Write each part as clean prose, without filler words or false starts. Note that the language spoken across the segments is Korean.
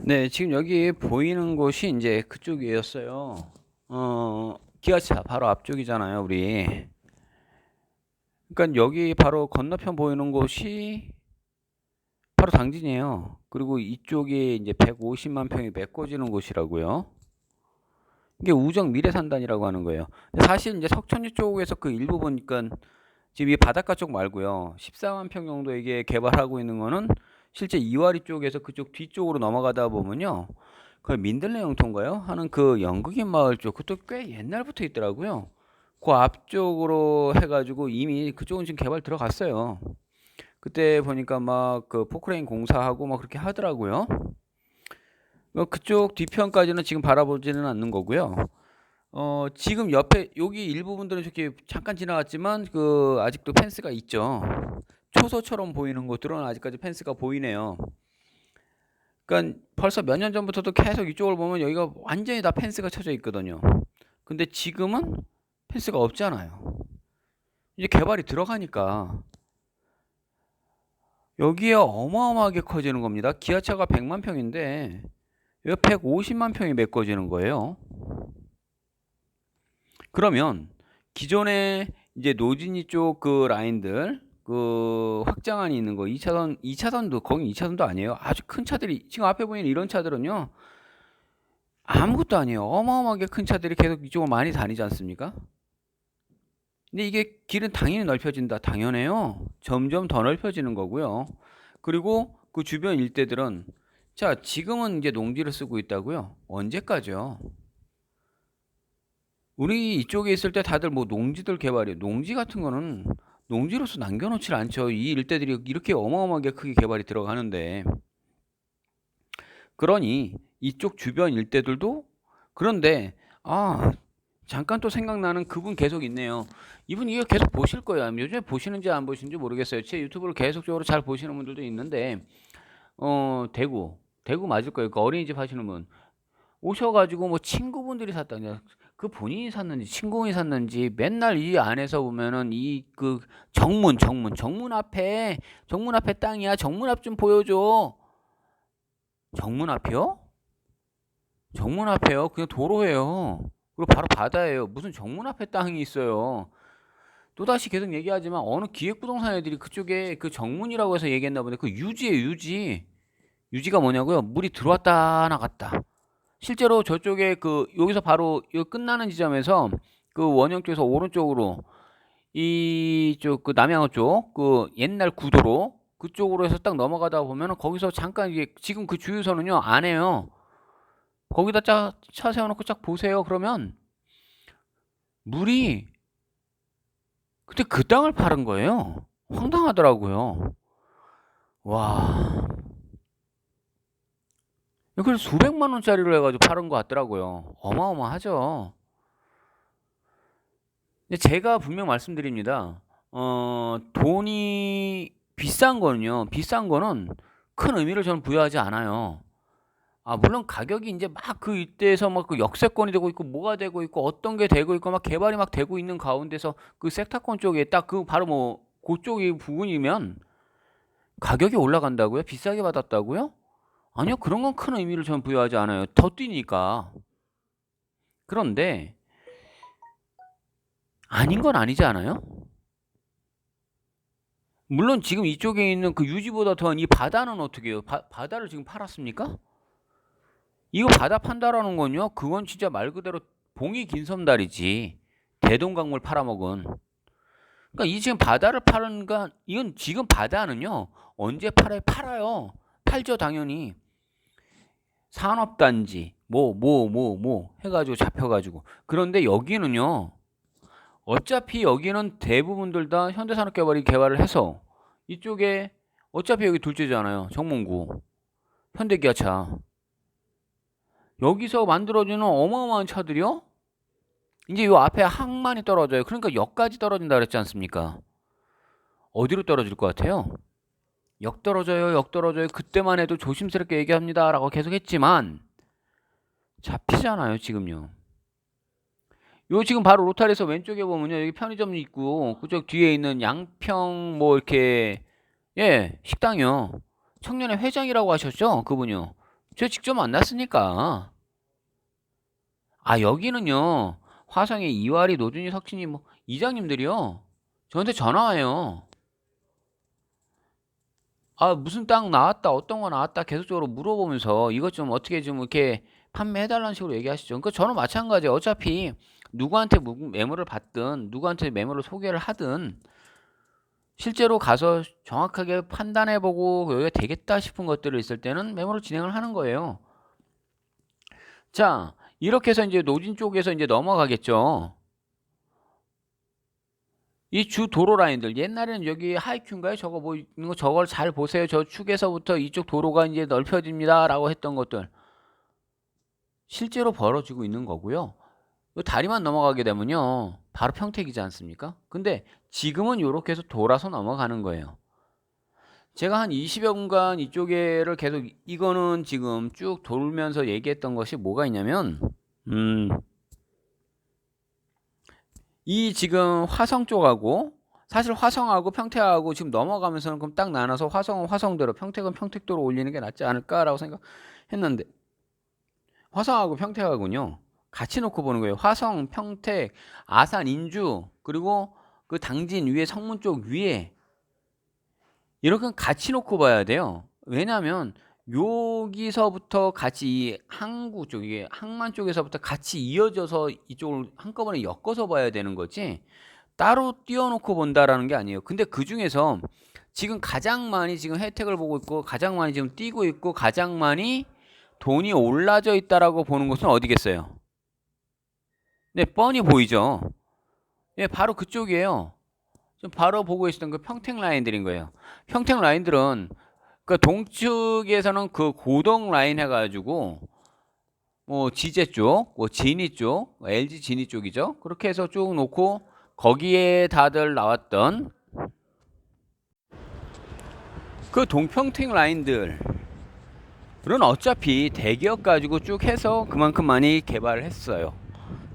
네, 지금 여기 보이는 곳이 이제 그쪽이었어요. 기아차 바로 앞쪽이잖아요, 우리. 그러니까 여기 바로 건너편 보이는 곳이 바로 당진이에요. 그리고 이쪽이 이제 150만 평이 메꿔지는 곳이라고요. 이게 우정 미래산단이라고 하는 거예요. 근데 사실 이제 석천리 쪽에서 그 일부 보니까 지금 이 바닷가 쪽 말고요. 14만 평 정도 이게 개발하고 있는 거는 실제 이와리 쪽에서 그쪽 뒤쪽으로 넘어가다 보면요. 그 민들레 영토인가요? 하는 그 연극인 마을 쪽 그것도 꽤 옛날부터 있더라고요. 그 앞쪽으로 해가지고 이미 그쪽은 지금 개발 들어갔어요. 그때 보니까 막 그 포크레인 공사하고 막 그렇게 하더라고요. 그쪽 뒤편까지는 지금 바라보지는 않는 거고요. 지금 옆에 여기 일부분들은 저렇게 잠깐 지나갔지만 그 아직도 펜스가 있죠. 초소처럼 보이는 곳들은 아직까지 펜스가 보이네요. 그러니까 벌써 몇 년 전부터도 계속 이쪽을 보면 여기가 완전히 다 펜스가 쳐져 있거든요. 근데 지금은 펜스가 없잖아요. 이제 개발이 들어가니까 여기에 어마어마하게 커지는 겁니다. 기아차가 100만 평인데 여기 150만 평이 메꿔지는 거예요. 그러면 기존에 이제 노진이 쪽 그 라인들 그 확장안이 있는 거 2차선도 거기 2차선도 아니에요. 아주 큰 차들이 지금 앞에 보이는 이런 차들은요. 아무것도 아니에요. 어마어마하게 큰 차들이 계속 이쪽으로 많이 다니지 않습니까? 근데 이게 길은 당연히 넓혀진다. 당연해요. 점점 더 넓혀지는 거고요. 그리고 그 주변 일대들은 자, 지금은 이제 농지를 쓰고 있다고요. 언제까지요? 우리 이쪽에 있을 때 다들 뭐 농지들 개발이 농지 같은 거는 농지로서 남겨놓질 않죠. 이 일대들이 이렇게 어마어마하게 크게 개발이 들어가는데 그러니 이쪽 주변 일대들도 그런데 잠깐 또 생각나는 그분 계속 있네요. 이분 이거 계속 보실 거예요. 요즘에 보시는지 안 보시는지 모르겠어요. 제 유튜브를 계속적으로 잘 보시는 분들도 있는데 대구 맞을 거예요. 그 어린이집 하시는 분 오셔가지고 뭐 친구분들이 샀다냐 그 본인이 샀는지 친구분이 샀는지 맨날 이 안에서 보면은 이 그 정문 앞에 땅이야. 정문 앞 좀 보여줘. 정문 앞이요? 정문 앞에요. 그냥 도로예요. 그리고 바로 바다예요. 무슨 정문 앞에 땅이 있어요. 또다시 계속 얘기하지만 어느 기획부동산 애들이 그쪽에 그 정문이라고 해서 얘기했나 보네. 그 유지예요, 유지. 유지가 뭐냐고요? 물이 들어왔다 나갔다. 실제로 저쪽에 그 여기서 바로 이 끝나는 지점에서 그 원형 쪽에서 오른쪽으로 이쪽 그 남양호 쪽 그 옛날 구도로 그쪽으로 해서 딱 넘어가다 보면은 거기서 잠깐 이게 지금 그 주유소는요 안 해요. 거기다 차 세워놓고 쫙 보세요. 그러면 물이 그때 그 땅을 파는 거예요. 황당하더라고요. 와. 그래서 수백만 원짜리로 해가지고 파는 것 같더라고요. 어마어마하죠. 근데 제가 분명 말씀드립니다. 돈이 비싼 거는요. 비싼 거는 큰 의미를 저는 부여하지 않아요. 물론 가격이 이제 막 그 이때에서 막 그 역세권이 되고 있고 뭐가 되고 있고 어떤 게 되고 있고 막 개발이 막 되고 있는 가운데서 그 섹타권 쪽에 딱 그 바로 뭐 그쪽이 부분이면 가격이 올라간다고요? 비싸게 받았다고요? 아니요, 그런 건 큰 의미를 저는 부여하지 않아요. 더 뛰니까. 그런데 아닌 건 아니지 않아요? 물론 지금 이쪽에 있는 그 유지보다 더한 이 바다는 어떻게 해요? 바다를 지금 팔았습니까? 이거 바다 판다라는 건요. 그건 진짜 말 그대로 봉이 긴 섬다리지. 대동강물 팔아먹은. 그러니까 이 지금 바다를 파는 건 이건 지금 바다는요. 언제 팔아요? 팔아요. 팔죠 당연히. 산업단지 뭐 해가지고 잡혀가지고. 그런데 여기는요. 어차피 여기는 대부분들 다 현대산업개발이 개발을 해서 이쪽에 어차피 여기 둘째잖아요. 정문구. 현대기아차. 여기서 만들어지는 어마어마한 차들이요? 이제 요 앞에 항만이 떨어져요. 그러니까 역까지 떨어진다 그랬지 않습니까? 어디로 떨어질 것 같아요? 역 떨어져요, 역 떨어져요. 그때만 해도 조심스럽게 얘기합니다. 라고 계속 했지만, 잡히잖아요, 지금요. 요 지금 바로 로타리에서 왼쪽에 보면요. 여기 편의점이 있고, 그쪽 뒤에 있는 양평 뭐 이렇게, 예, 식당이요. 청년의 회장이라고 하셨죠? 그분이요. 저 직접 만났으니까. 아, 여기는요. 화성의 이화리, 노준희, 석진이 뭐 이장님들이요. 저한테 전화 와요. 아, 무슨 땅 나왔다, 어떤 거 나왔다 계속적으로 물어보면서 이것 좀 어떻게 좀 이렇게 판매해달라는 식으로 얘기하시죠. 그러니까 저는 마찬가지예요. 어차피 누구한테 매물을 받든 누구한테 매물을 소개를 하든 실제로 가서 정확하게 판단해보고 여기가 되겠다 싶은 것들이 있을 때는 매물을 진행을 하는 거예요. 자, 이렇게 해서 이제 노진 쪽에서 이제 넘어가겠죠. 이 주 도로 라인들 옛날에는 여기 하이큐인가요? 저거 뭐 있는 거 저걸 잘 보세요. 저 축에서부터 이쪽 도로가 이제 넓혀집니다라고 했던 것들 실제로 벌어지고 있는 거고요. 이 다리만 넘어가게 되면요. 바로 평택이지 않습니까? 근데 지금은 이렇게 해서 돌아서 넘어가는 거예요. 제가 한 20여 분간 이쪽에를 계속 이거는 지금 쭉 돌면서 얘기했던 것이 뭐가 있냐면 이 지금 화성 쪽하고 사실 화성하고 평택하고 지금 넘어가면서는 그럼 딱 나눠서 화성은 화성대로 평택은 평택도로 올리는 게 낫지 않을까라고 생각했는데 화성하고 평택하고는요 같이 놓고 보는 거예요. 화성, 평택, 아산, 인주 그리고 그 당진 위에 성문 쪽 위에 이렇게 같이 놓고 봐야 돼요. 왜냐하면 여기서부터 같이 이 항구 쪽, 이게 항만 쪽에서부터 같이 이어져서 이쪽을 한꺼번에 엮어서 봐야 되는 거지 따로 띄워놓고 본다라는 게 아니에요. 근데 그 중에서 지금 가장 많이 지금 혜택을 보고 있고 가장 많이 지금 뛰고 있고 가장 많이 돈이 올라져 있다라고 보는 곳은 어디겠어요? 네, 뻔히 보이죠. 예, 바로 그쪽이에요. 지금 바로 보고 계시던 그 평택 라인들인 거예요. 평택 라인들은 그 동측에서는 그 고동 라인 해가지고 뭐 지제 쪽, 뭐 진이 쪽, LG 진이 쪽이죠. 그렇게 해서 쭉 놓고 거기에 다들 나왔던 그 동평택 라인들은 어차피 대기업 가지고 쭉 해서 그만큼 많이 개발을 했어요.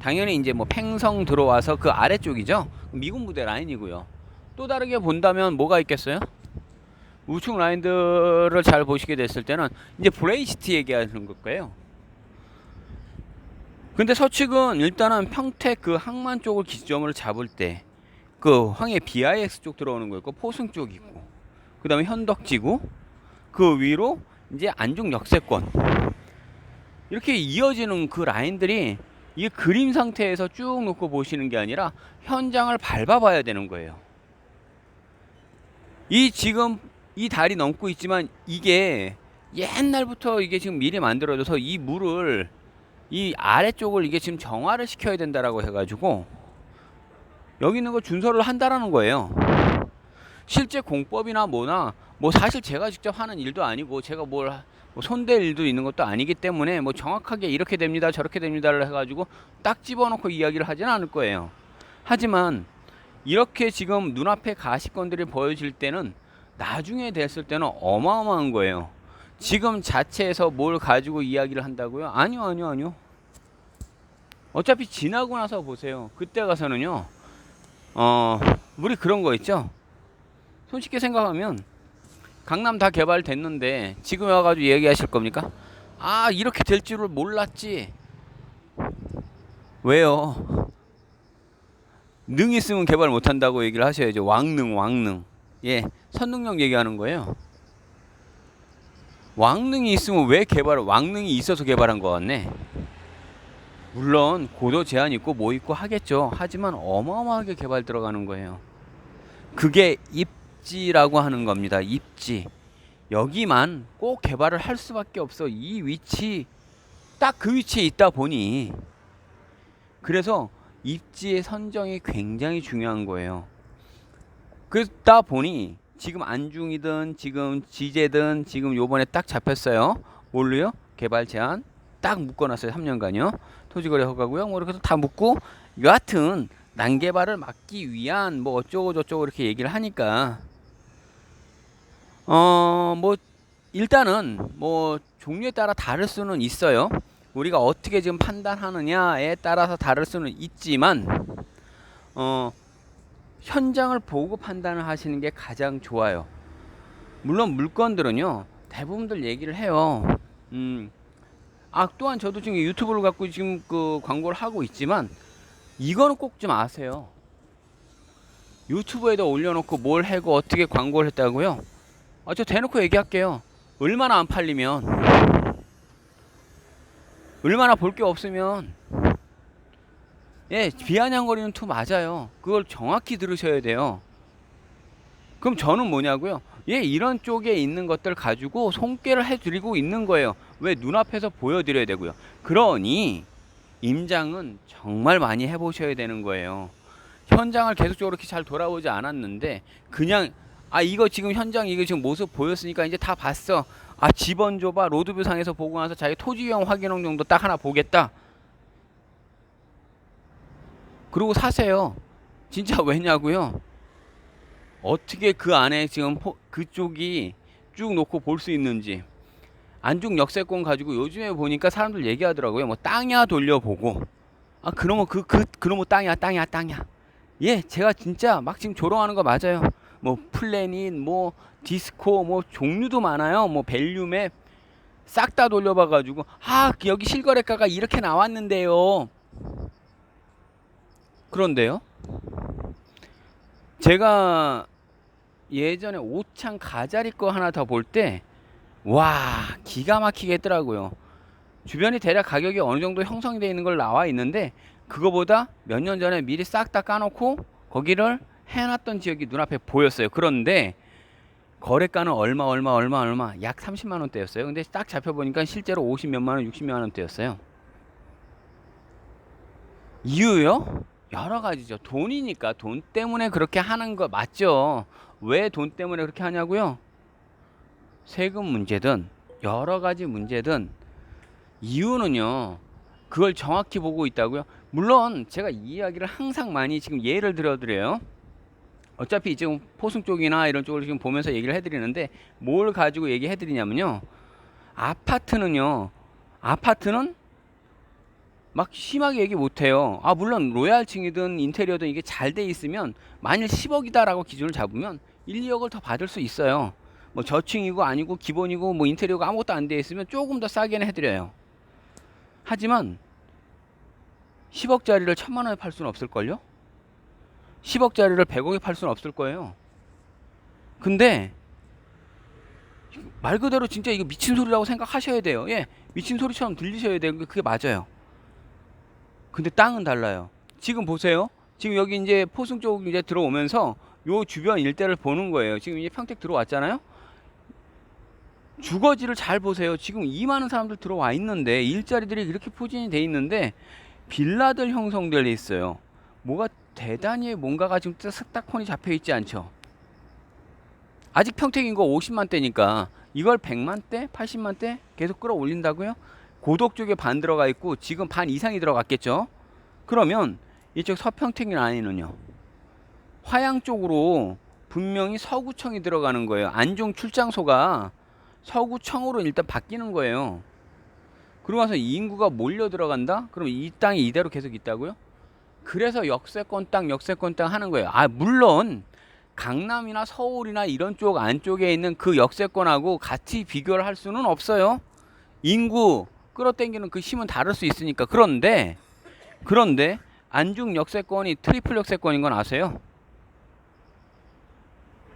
당연히 이제 뭐 팽성 들어와서 그 아래쪽이죠. 미군 부대 라인이고요. 또 다르게 본다면 뭐가 있겠어요? 우측 라인들을 잘 보시게 됐을 때는 이제 브레이시트 얘기하는 걸 거예요. 근데 서측은 일단은 평택 그 항만 쪽을 기점으로 잡을 때 그 황해 BIX 쪽 들어오는 거 있고 포승 쪽 있고 그 다음에 현덕지구 그 위로 이제 안중 역세권 이렇게 이어지는 그 라인들이 이 그림 상태에서 쭉 놓고 보시는 게 아니라 현장을 밟아봐야 되는 거예요. 이 지금 이 달이 넘고 있지만 이게 옛날부터 이게 지금 미리 만들어져서 이 물을 이 아래쪽을 이게 지금 정화를 시켜야 된다라고 해가지고 여기 있는 거 준설을 한다라는 거예요. 실제 공법이나 뭐나 뭐 사실 제가 직접 하는 일도 아니고 제가 뭘 뭐 손댈 일도 있는 것도 아니기 때문에 뭐 정확하게 이렇게 됩니다 저렇게 됩니다를 해가지고 딱 집어넣고 이야기를 하지는 않을 거예요. 하지만 이렇게 지금 눈앞에 가시권들이 보여질 때는 나중에 됐을 때는 어마어마한 거예요. 지금 자체에서 뭘 가지고 이야기를 한다고요? 아니요. 어차피 지나고 나서 보세요. 그때 가서는요. 우리 그런 거 있죠? 손쉽게 생각하면 강남 다 개발됐는데 지금 와가지고 얘기하실 겁니까? 아, 이렇게 될 줄을 몰랐지. 왜요? 능 있으면 개발 못한다고 얘기를 하셔야죠. 왕능. 예, 선능력 얘기하는 거예요. 왕능이 있으면 왜 왕능이 있어서 개발한 것 같네. 물론 고도 제한 있고 뭐 있고 하겠죠. 하지만 어마어마하게 개발 들어가는 거예요. 그게 입지라고 하는 겁니다. 입지. 여기만 꼭 개발을 할 수밖에 없어. 이 위치 딱 그 위치에 있다 보니 그래서 입지의 선정이 굉장히 중요한 거예요. 그러다 보니 지금 안중이든 지금 지제든 지금 요번에 딱 잡혔어요. 뭘로요? 개발 제한 딱 묶어놨어요. 3년간요. 토지거래 허가고요. 뭐 이렇게 해서 다 묶고 여하튼 난개발을 막기 위한 뭐 어쩌고 저쩌고 이렇게 얘기를 하니까 뭐 일단은 뭐 종류에 따라 다를 수는 있어요. 우리가 어떻게 지금 판단하느냐에 따라서 다를 수는 있지만 현장을 보고 판단을 하시는 게 가장 좋아요. 물론 물건들은요 대부분들 얘기를 해요. 또한 저도 지금 유튜브를 갖고 지금 그 광고를 하고 있지만 이거는 꼭 좀 아세요. 유튜브에다 올려놓고 뭘 하고 어떻게 광고를 했다고요? 저 대놓고 얘기할게요. 얼마나 안 팔리면, 얼마나 볼 게 없으면, 예, 비아냥거리는 투 맞아요. 그걸 정확히 들으셔야 돼요. 그럼 저는 뭐냐고요? 예, 이런 쪽에 있는 것들 가지고 손괴를 해드리고 있는 거예요. 왜? 눈앞에서 보여드려야 되고요. 그러니 임장은 정말 많이 해보셔야 되는 거예요. 현장을 계속적으로 이렇게 잘 돌아보지 않았는데 그냥 이거 지금 현장 이거 지금 모습 보였으니까 이제 다 봤어. 집원 줘봐. 로드뷰 상에서 보고 나서 자기 토지유형 확인원 정도 딱 하나 보겠다. 그리고 사세요. 진짜 왜냐고요? 어떻게 그 안에 지금 그쪽이 쭉 놓고 볼 수 있는지. 안중 역세권 가지고 요즘에 보니까 사람들 얘기하더라고요. 뭐 땅이야 돌려보고. 그러면 그러면 땅이야. 예, 제가 진짜 막 지금 조롱하는 거 맞아요. 뭐 플래닛, 뭐 디스코, 뭐 종류도 많아요. 뭐 밸류맵 싹 다 돌려봐가지고 여기 실거래가가 이렇게 나왔는데요. 그런데요, 제가 예전에 오창 가자리 거 하나 더 볼 때 와, 기가 막히게 했더라고요. 주변이 대략 가격이 어느 정도 형성이 되어 있는 걸 나와 있는데 그거보다 몇 년 전에 미리 싹 다 까놓고 거기를 해놨던 지역이 눈앞에 보였어요. 그런데 거래가는 얼마 약 30만 원대였어요. 근데 딱 잡혀보니까 실제로 50 몇만 원, 60몇 만 원대였어요. 이유요? 여러 가지죠. 돈이니까. 돈 때문에 그렇게 하는 거 맞죠. 왜 돈 때문에 그렇게 하냐고요? 세금 문제든 여러 가지 문제든 이유는요, 그걸 정확히 보고 있다고요. 물론 제가 이 이야기를 항상 많이 지금 예를 들어드려요. 어차피 지금 포승 쪽이나 이런 쪽을 지금 보면서 얘기를 해드리는데 뭘 가지고 얘기해드리냐면요, 아파트는 막 심하게 얘기 못해요. 물론 로얄층이든 인테리어든 이게 잘 돼 있으면 만일 10억이다라고 기준을 잡으면 1, 2억을 더 받을 수 있어요. 뭐 저층이고 아니고 기본이고 뭐 인테리어가 아무것도 안 돼 있으면 조금 더 싸게는 해드려요. 하지만 10억짜리를 1000만 원에 팔 수는 없을걸요? 10억짜리를 100억에 팔 수는 없을 거예요. 근데 말 그대로 진짜 이거 미친 소리라고 생각하셔야 돼요. 예, 미친 소리처럼 들리셔야 돼요. 그게 맞아요. 근데 땅은 달라요. 지금 보세요. 지금 여기 이제 포승 쪽 이제 들어오면서 요 주변 일대를 보는 거예요. 지금 이제 평택 들어왔잖아요. 주거지를 잘 보세요. 지금 이 많은 사람들 들어와 있는데 일자리들이 이렇게 포진이 돼 있는데 빌라들 형성되어 있어요. 뭐가 대단히 뭔가가 지금 스타콘이 잡혀 있지 않죠. 아직 평택 인구 50만 대니까 이걸 100만 대, 80만 대 계속 끌어올린다고요? 고덕 쪽에 반 들어가 있고 지금 반 이상이 들어갔겠죠. 그러면 이쪽 서평택 라인은요, 화양 쪽으로 분명히 서구청이 들어가는 거예요. 안중 출장소가 서구청으로 일단 바뀌는 거예요. 그러고 나서 이 인구가 몰려 들어간다? 그럼 이 땅이 이대로 계속 있다고요? 그래서 역세권 땅 하는 거예요. 물론 강남이나 서울이나 이런 쪽 안쪽에 있는 그 역세권하고 같이 비교를 할 수는 없어요. 인구 끌어당기는 그 힘은 다를 수 있으니까. 그런데 안중 역세권이 트리플 역세권인 건 아세요?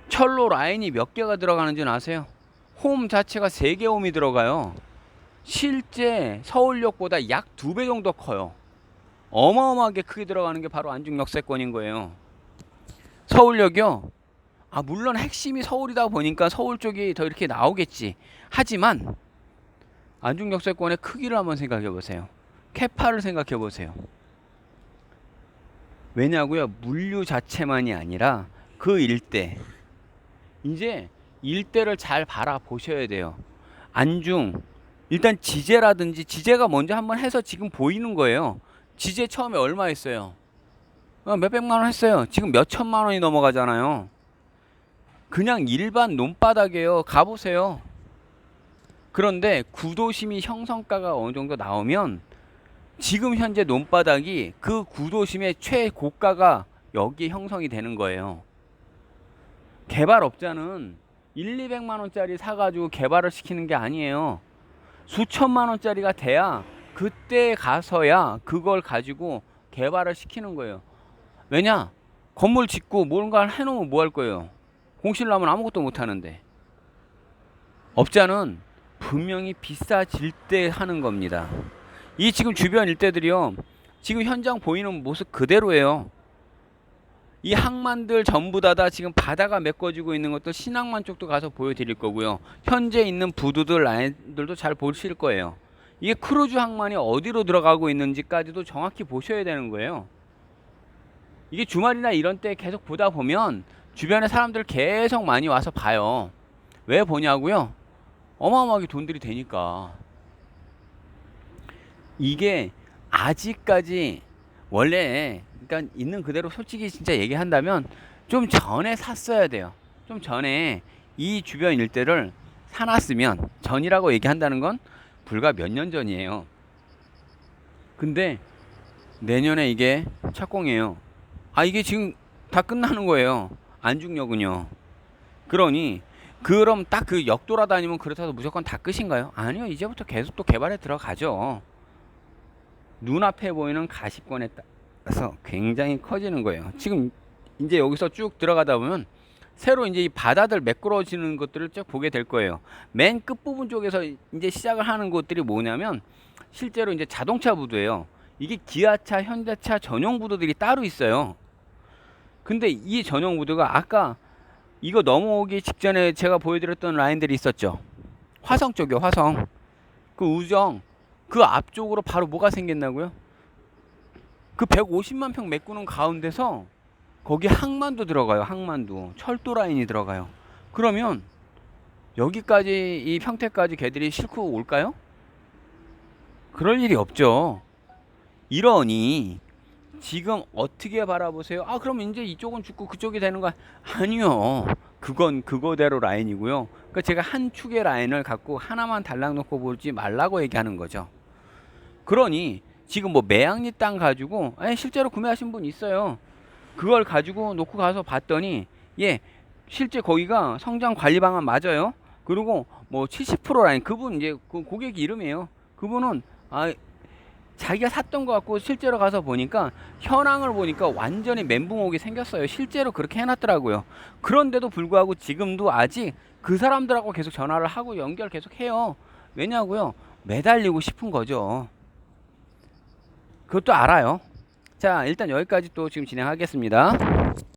철로 라인이 몇 개가 들어가는지는 아세요? 홈 자체가 3개 홈이 들어가요. 실제 서울역보다 약 2배 정도 커요. 어마어마하게 크게 들어가는 게 바로 안중 역세권인 거예요. 서울역이요. 물론 핵심이 서울이다 보니까 서울 쪽이 더 이렇게 나오겠지. 하지만 안중 역세권의 크기를 한번 생각해 보세요. 캐파를 생각해 보세요. 왜냐고요? 물류 자체만이 아니라 그 일대, 이제 일대를 잘 바라보셔야 돼요. 안중 일단 지제라든지, 지제가 먼저 한번 해서 지금 보이는 거예요. 지제 처음에 얼마 했어요? 몇백만 원 했어요. 지금 몇천만 원이 넘어가잖아요. 그냥 일반 논바닥이에요. 가보세요. 그런데 구도심이 형성가가 어느 정도 나오면 지금 현재 논바닥이 그 구도심의 최고가가 여기에 형성이 되는 거예요. 개발업자는 1, 200만 원짜리 사가지고 개발을 시키는 게 아니에요. 수천만 원짜리가 돼야 그때 가서야 그걸 가지고 개발을 시키는 거예요. 왜냐? 건물 짓고 뭔가 해놓으면 뭐 할 거예요? 공실 나면 아무것도 못 하는데. 업자는 분명히 비싸질 때 하는 겁니다. 이 지금 주변 일대들이요. 지금 현장 보이는 모습 그대로예요. 이 항만들 전부 다 지금 바다가 메꿔지고 있는 것들 신항만 쪽도 가서 보여드릴 거고요. 현재 있는 부두들 라인들도 잘 보실 거예요. 이게 크루즈 항만이 어디로 들어가고 있는지까지도 정확히 보셔야 되는 거예요. 이게 주말이나 이런 때 계속 보다 보면 주변에 사람들 계속 많이 와서 봐요. 왜 보냐고요? 어마어마하게 돈들이 되니까. 이게 아직까지 원래 그러니까 있는 그대로 솔직히 진짜 얘기한다면 좀 전에 샀어야 돼요. 좀 전에 이 주변 일대를 사놨으면, 전이라고 얘기한다는 건 불과 몇 년 전이에요. 근데 내년에 이게 착공이에요. 아, 이게 지금 다 끝나는 거예요. 안중역은요. 그러니 그럼 딱 그 역 돌아다니면 그렇다고 무조건 다 끝인가요? 아니요. 이제부터 계속 또 개발에 들어가죠. 눈앞에 보이는 가시권에 따라서 굉장히 커지는 거예요. 지금 이제 여기서 쭉 들어가다 보면 새로 이제 이 바다들 매끄러지는 것들을 쭉 보게 될 거예요. 맨 끝부분 쪽에서 이제 시작을 하는 것들이 뭐냐면 실제로 이제 자동차 부두예요. 이게 기아차, 현대차 전용 부두들이 따로 있어요. 근데 이 전용 부두가 아까 이거 넘어오기 직전에 제가 보여드렸던 라인들이 있었죠. 화성 쪽이요, 화성. 그 우정, 그 앞쪽으로 바로 뭐가 생겼나고요? 그 150만 평 메꾸는 가운데서 거기 항만도 들어가요. 항만도 철도 라인이 들어가요. 그러면 여기까지 이 평택까지 걔들이 싣고 올까요? 그럴 일이 없죠. 이러니 지금 어떻게 바라보세요? 아, 그럼 이제 이쪽은 죽고 그쪽이 되는 거 아니요. 그건 그거대로 라인이고요. 그러니까 제가 한 축의 라인을 갖고 하나만 달랑 놓고 보지 말라고 얘기하는 거죠. 그러니 지금 뭐 매양리 땅 가지고 실제로 구매하신 분 있어요. 그걸 가지고 놓고 가서 봤더니 예, 실제 거기가 성장 관리 방안 맞아요. 그리고 뭐 70% 라인, 그분 이제 그 고객 이름이에요. 그분은 자기가 샀던 거 같고 실제로 가서 보니까 현황을 보니까 완전히 멘붕 오게 생겼어요. 실제로 그렇게 해놨더라고요. 그런데도 불구하고 지금도 아직 그 사람들하고 계속 전화를 하고 연결 계속 해요. 왜냐고요? 매달리고 싶은 거죠. 그것도 알아요. 자, 일단 여기까지 또 지금 진행하겠습니다.